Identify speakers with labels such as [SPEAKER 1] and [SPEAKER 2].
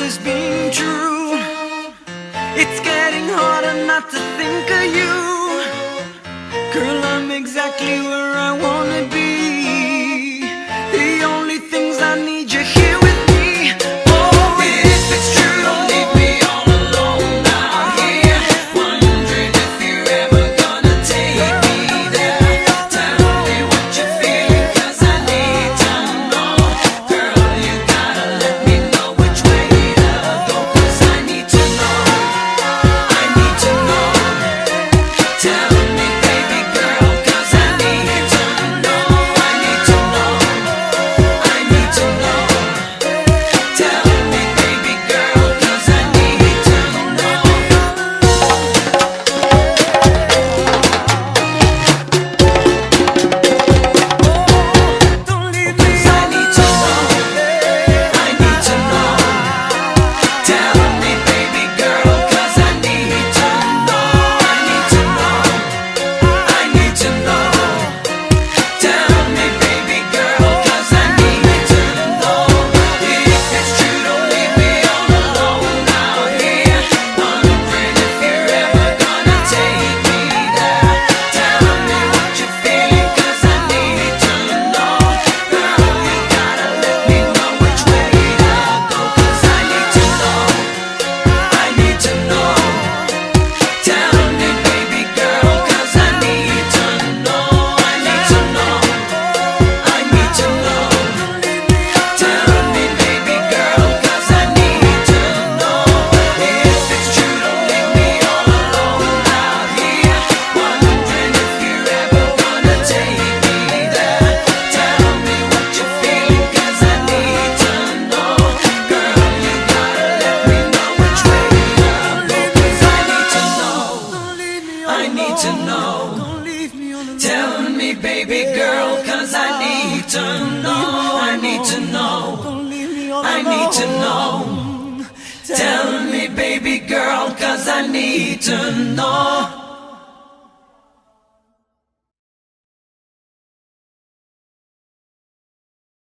[SPEAKER 1] this being true. It's getting harder not to think of you. Girl, I'm exactly where I wanna be. The only things I need you here with me. Oh, if it's true, don't leave me all alone out here, wondering if you're ever gonna take me there. Tell me what you're feeling, 'cause I need to know. Girl, you gotta let me know which way to go, 'cause I need to know. I need to know. Tell me, baby girl, 'cause I need to know. I need to know. I need to know. Tell me, baby girl, 'cause I need to know. Don't leave me. 'Cause I need to know. I need to know. Tell me, baby girl, 'cause I need to know. I need to know. I need to know. Tell me, baby girl, 'cause I need to know. If it's true, don't leave me all alone out here, wondering if you're ever gonna take me there. Tell me what you're feeling, 'cause I need to know. Girl, you gotta let me know which way to go, 'cause I need to know. I need to know. Tell me, baby girl, 'cause I need to know. I need to know. I need to know. Tell me, baby girl, 'cause I need to know. If it's true, don't leave me all alone out here, wondering if you're ever gonna take me there. Tell me what you're feeling, 'cause I need to know. Girl, you gotta let me know which way to go, 'cause I need to know. I need to know. Tell me, baby girl, 'cause I need to know. I need to know. I need to know. Tell me, baby girl, 'cause I need to know.